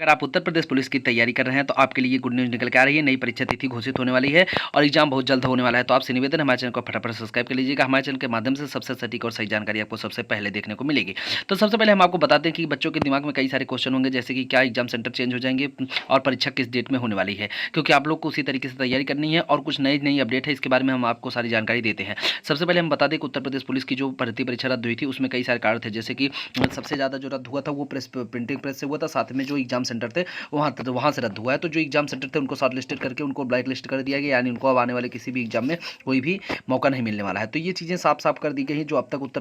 अगर आप उत्तर प्रदेश पुलिस की तैयारी कर रहे हैं तो आपके लिए गुड न्यूज़ निकल के आ रही है। नई परीक्षा तिथि घोषित होने वाली है और एग्जाम बहुत जल्द होने वाला है। तो आपसे निवेदन है, हमारे चैनल को फटाफट सब्सक्राइब कर लीजिएगा। हमारे चैनल के माध्यम से सबसे सटीक और सही जानकारी आपको सबसे पहले देखने को मिलेगी। तो सबसे पहले हम आपको बताते हैं कि बच्चों के दिमाग में कई सारे क्वेश्चन होंगे, जैसे कि क्या एग्जाम सेंटर चेंज हो जाएंगे और परीक्षा किस डेट में होने वाली है, क्योंकि आप लोग को उसी तरीके से तैयारी करनी है और कुछ नई नई अपडेट है, इसके बारे में हम आपको सारी जानकारी देते हैं। सबसे पहले हम बता दें कि उत्तर प्रदेश पुलिस की जो भर्ती परीक्षा रद्द हुई थी उसमें कई सारे कारण थे, जैसे कि सबसे ज़्यादा जो रद्द हुआ था वो प्रिंटिंग प्रेस से हुआ था, साथ में जो एग्जाम सेंटर थे वहाँ से रद्द हुआ है। तो जो एग्जाम सेंटर थे उनको शॉर्ट लिस्टेड करके उनको ब्लैक लिस्ट कर दिया गया, यानी उनको अब आने वाले किसी भी एग्जाम में कोई भी मौका नहीं मिलने वाला है। तो ये चीज़ें साफ साफ कर दी गई हैं। जो अब तक उत्तर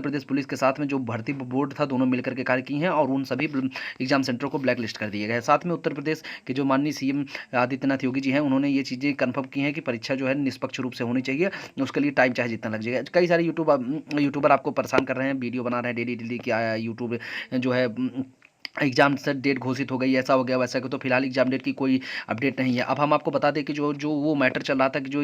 प्रदेश पुलिस के साथ में जो भर्ती बोर्ड था, दोनों मिलकर के कार्य की हैं और उन सभी एग्जाम सेंटर को ब्लैक लिस्ट कर दिया गया है। साथ में उत्तर प्रदेश के जो माननीय सीएम आदित्यनाथ योगी जी हैं, उन्होंने ये चीज़ें कन्फर्म की हैं कि परीक्षा जो है निष्पक्ष रूप से होनी चाहिए। उसके लिए टाइम चाहे जितना लग जाएगा। कई सारे यूट्यूबर आपको परेशान कर रहे हैं, वीडियो बना रहे हैं डेली डेली कि यूट्यूब जो है एग्जाम से डेट घोषित हो गई, ऐसा हो गया वैसा हो गया। तो फिलहाल एग्जाम डेट की कोई अपडेट नहीं है। अब हम आपको बता दें कि जो जो वो मैटर चल रहा था कि जो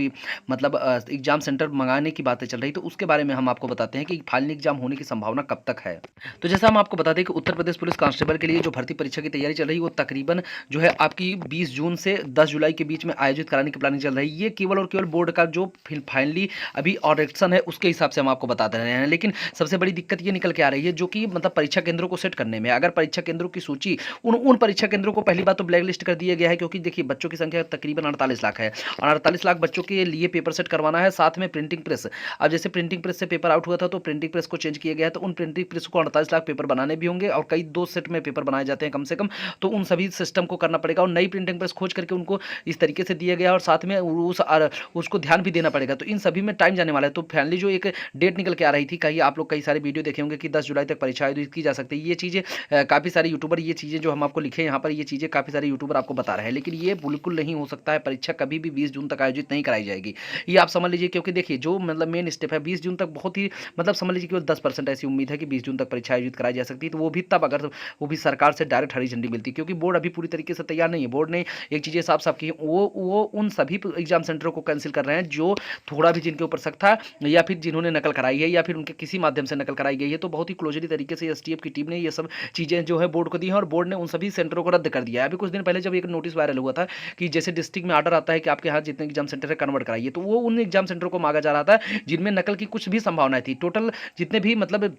मतलब एग्जाम सेंटर मंगाने की बातें चल रही, तो उसके बारे में हम आपको बताते हैं कि फाइनल एग्जाम होने की संभावना कब तक है। तो जैसा हम आपको बता दें कि उत्तर प्रदेश पुलिस कांस्टेबल के लिए जो भर्ती परीक्षा की तैयारी चल रही है वो तकरीबन जो है आपकी 20 जून से 10 जुलाई के बीच में आयोजित कराने की प्लानिंग चल रही है। ये केवल और केवल बोर्ड का जो फाइनली अभी ऑडिक्शन है उसके हिसाब से हम आपको बता दे रहे हैं। लेकिन सबसे बड़ी दिक्कत ये निकल के आ रही है, जो कि मतलब परीक्षा केंद्रों को सेट करने में। अगर परीक्षा केंद्रों की सूची उन परीक्षा केंद्रों को पहली बात तो ब्लैक लिस्ट कर दिया गया है, क्योंकि देखिए बच्चों की संख्या तकरीबन 48 लाख है और 48 लाख बच्चों के लिए पेपर सेट करवाना है, साथ में प्रिंटिंग प्रेस। अब जैसे प्रिंटिंग प्रेस से पेपर आउट हुआ था तो प्रिंटिंग प्रेस को चेंज किया गया है, तो उन प्रिंटिंग प्रेस को 48 लाख पेपर बनाने भी होंगे और कई 2 सेट में पेपर बनाए जाते हैं कम से कम। तो उन सभी सिस्टम को करना पड़ेगा और नई प्रिंटिंग प्रेस खोज करके उनको इस तरीके से दिया गया और साथ में उसको ध्यान भी देना पड़ेगा। तो इन सभी में टाइम जाने वाला है। तो फाइनली जो एक डेट निकल के आ रही थी, कहीं आप लोग कई सारे वीडियो देखे होंगे कि 10 जुलाई तक परीक्षा आयोजित की जा सकती है। ये चीज़ें काफ़ी सारे यूट्यूबर, ये चीज़ें जो हम आपको लिखे यहाँ पर, ये चीज़ें काफ़ी सारे यूट्यूबर आपको बता रहे हैं, लेकिन ये बिल्कुल नहीं हो सकता है। परीक्षा कभी भी 20 जून तक आयोजित नहीं कराई जाएगी, ये आप समझ लीजिए। क्योंकि देखिए जो मतलब मेन स्टेप है 20 जून तक, बहुत ही मतलब समझ लीजिए केवल 10% ऐसी उम्मीद है कि 20 जून तक परीक्षा आयोजित कराई जा सकती है। तो वो भी तब अगर वो भी सरकार से डायरेक्ट हरी झंडी मिलती, क्योंकि बोर्ड अभी पूरी तरीके से तैयार नहीं है। बोर्ड ने एक चीज़ें साफ साफ की है, वो उन सभी एग्जाम सेंटरों को कैंसिल कर रहे हैं जो थोड़ा भी जिनके ऊपर शक था या फिर जिन्होंने नकल कराई है या फिर उनके किसी माध्यम से नकल कराई गई है। तो बहुत ही क्लोजली तरीके से एसटीएफ की टीम ने ये सब चीज़ें जो है बोर्ड को दी है और बोर्ड ने उन सभी सेंटरों को रद्द कर दिया है। अभी कुछ दिन पहले जब एक नोटिस वायरल हुआ था कि जैसे डिस्ट्रिक्ट में ऑर्डर आता है कि आपके यहाँ जितने एग्जाम सेंटर है कन्वर्ट कराइए, तो वो उन एग्जाम सेंटरों को मांगा जा रहा था जिनमें नकल की कुछ भी संभावना थी। टोटल जितने भी मतलब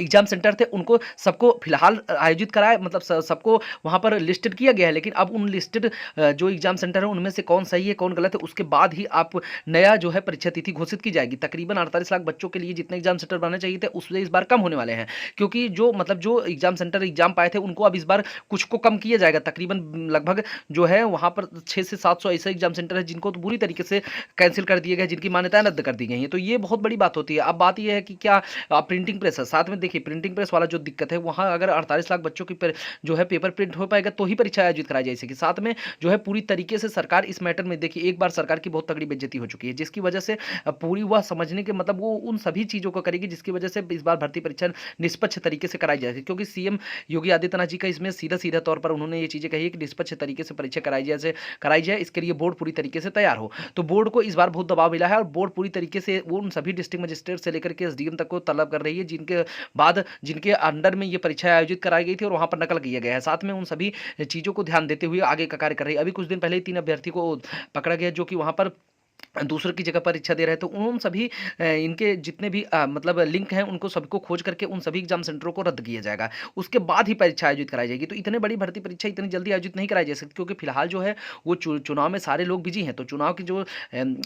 एग्जाम सेंटर थे उनको सबको फिलहाल आयोजित कराया, मतलब सबको वहाँ पर लिस्टेड किया गया है। लेकिन अब उन लिस्टेड जो एग्जाम सेंटर है उनमें से कौन सही है कौन गलत है उसके बाद ही आप नया जो है परीक्षा तिथि घोषित की जाएगी। तकरीबन 48 लाख बच्चों के लिए जितने एग्जाम सेंटर बनाने चाहिए थे उससे इस बार कम होने वाले हैं, क्योंकि जो मतलब जो एग्जाम सेंटर एग्जाम पाए थे उनको अब इस बार कुछ को कम किया जाएगा। तकरीबन लगभग जो है वहाँ पर 600 से 700 ऐसे एग्जाम सेंटर है जिनको तो बुरी तरीके से कैंसिल कर दिया गया, जिनकी मान्यताएं रद्द कर दी गई हैं। तो ये बहुत बड़ी बात होती है। अब बात यह है कि क्या प्रिंटिंग प्रेस है, साथ में देखिए प्रिंटिंग प्रेस वाला जो दिक्कत है, वहाँ अगर 48 लाख बच्चों की जो है पेपर प्रिंट हो पाएगा तो ही परीक्षा आयोजित कराई जा सकेगी। साथ में जो है पूरी तरीके से सरकार इस मैटर में, देखिए एक बार सरकार की बहुत तगड़ी बेइज्जती हो चुकी है, जिसकी वजह से पूरी वह समझने के मतलब वो उन सभी चीज़ों को करेगी जिसकी वजह से इस बार भर्ती परीक्षा निष्पक्ष तरीके से कराई जाएगी। क्योंकि सीएम योगी आदित्यनाथ जी का इसमें सीधा सीधा तौर पर उन्होंने ये चीज़ें कही है कि निष्पक्ष तरीके से परीक्षा कराई जाए, इसके लिए बोर्ड पूरी तरीके से तैयार हो। तो बोर्ड को इस बार बहुत दबाव मिला है और बोर्ड पूरी तरीके से वो उन सभी डिस्ट्रिक्ट मजिस्ट्रेट से लेकर के एसडीएम तक को तलब कर रही है, जिनके अंडर में ये परीक्षा आयोजित कराई गई थी और वहां पर नकल किया गया है। साथ में उन सभी चीजों को ध्यान देते हुए आगे का कार्य कर रही है। अभी कुछ दिन पहले 3 अभ्यर्थी को पकड़ा गया जो कि वहां पर दूसरों की जगह परीक्षा दे रहे हैं। तो उन सभी इनके जितने भी मतलब लिंक हैं उनको सबको खोज करके उन सभी एग्जाम सेंटरों को रद्द किया जाएगा, उसके बाद ही परीक्षा आयोजित कराई जाएगी। तो इतने बड़ी भर्ती परीक्षा इतनी जल्दी आयोजित नहीं कराई जा सकती, क्योंकि फिलहाल जो है वो चुनाव में सारे लोग बिजी हैं। तो चुनाव की जो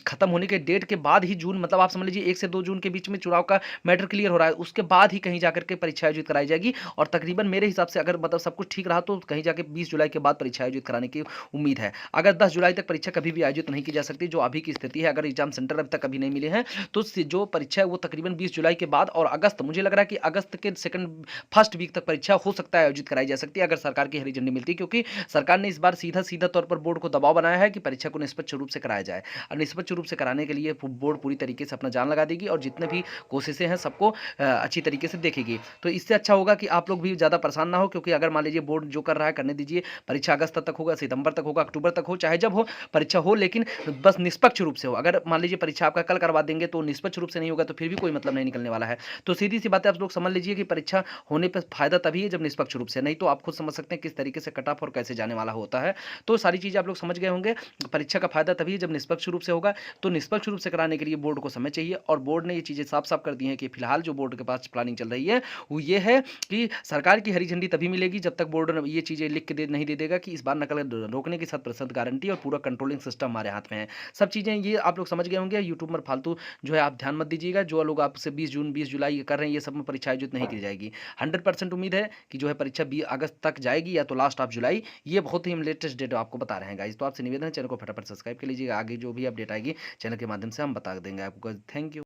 खत्म होने के डेट के बाद ही जून, मतलब आप समझ लीजिए 1 से 2 जून के बीच में चुनाव का मैटर क्लियर हो रहा है, उसके बाद ही कहीं जाकर के परीक्षा आयोजित कराई जाएगी। और तकरीबन मेरे हिसाब से अगर मतलब सब कुछ ठीक रहा तो कहीं जाके 20 जुलाई के बाद परीक्षा आयोजित कराने की उम्मीद है। अगर 10 जुलाई तक परीक्षा कभी भी आयोजित नहीं की जा सकती, जो अभी की स्थिति है, अगर एग्जाम सेंटर अभी तक कभी नहीं मिले हैं, तो जो परीक्षा है वो तकरीबन 20 जुलाई के बाद और अगस्त, मुझे लग रहा है कि अगस्त के फर्स्ट वीक तक परीक्षा हो सकता है आयोजित कराई जा सकती है, अगर सरकार की हरी झंडी मिलती है। क्योंकि सरकार ने इस बार सीधा सीधा तौर पर बोर्ड को दबाव बनाया है कि परीक्षा को निष्पक्ष रूप से कराया जाए, और निष्पक्ष रूप से कराने के लिए बोर्ड पूरी तरीके से अपना जान लगा देगी और जितने भी कोशिशें हैं सबको अच्छी तरीके से देखेगी। तो इससे अच्छा होगा कि आप लोग भी ज़्यादा परेशान ना हो, क्योंकि अगर मान लीजिए बोर्ड जो कर रहा है करने दीजिए। परीक्षा अगस्त तक होगा, सितंबर तक होगा, अक्टूबर तक हो, चाहे जब हो परीक्षा हो, लेकिन बस निष्पक्ष रूप रूप से हो। अगर मान लीजिए परीक्षा आपका कल करवा देंगे तो निष्पक्ष रूप से नहीं होगा तो फिर भी कोई मतलब नहीं निकलने वाला है। तो सीधी-सी बात है, आप लोग समझ लीजिए कि परीक्षा होने पे फ़ायदा तभी है जब निष्पक्ष रूप से, नहीं तो आप खुद समझ सकते हैं किस तरीके से कट ऑफ और कैसे जाने वाला होता है। तो सारी चीज़ें आप लोग समझ गए होंगे। परीक्षा का फ़ायदा तभी है जब निष्पक्ष रूप से होगा। तो निष्पक्ष रूप से कराने के लिए बोर्ड को समय चाहिए और बोर्ड ने ये चीज़ें साफ-साफ कर दी हैं कि फिलहाल जो बोर्ड के पास प्लानिंग चल रही है, वो ये है कि सरकार की हरी झंडी तभी मिलेगी जब तक बोर्ड ये चीज़ें लिख के नहीं दे देगा कि इस बार नकल रोकने की 100% गारंटी और पूरा कंट्रोलिंग सिस्टम हमारे हाथ में है। सब चीज़ें ये आप लोग समझ गए होंगे। यूट्यूब पर फालतू जो है आप ध्यान मत दीजिएगा। जो लोग आपसे 20 जून 20 जुलाई कर रहे हैं, ये सब में परीक्षा आयोजित नहीं की जाएगी। 100% उम्मीद है कि जो है परीक्षा 20 अगस्त तक जाएगी या तो लास्ट ऑफ जुलाई। ये बहुत ही हम लेटेस्ट डेट आपको बता रहे हैं गाइस। तो आपसे निवेदन है, चैनल को फटाफट सब्सक्राइब कर लीजिएगा। आगे जो भी अपडेट आएगी चैनल के माध्यम से हम बता देंगे आपको। Thank you.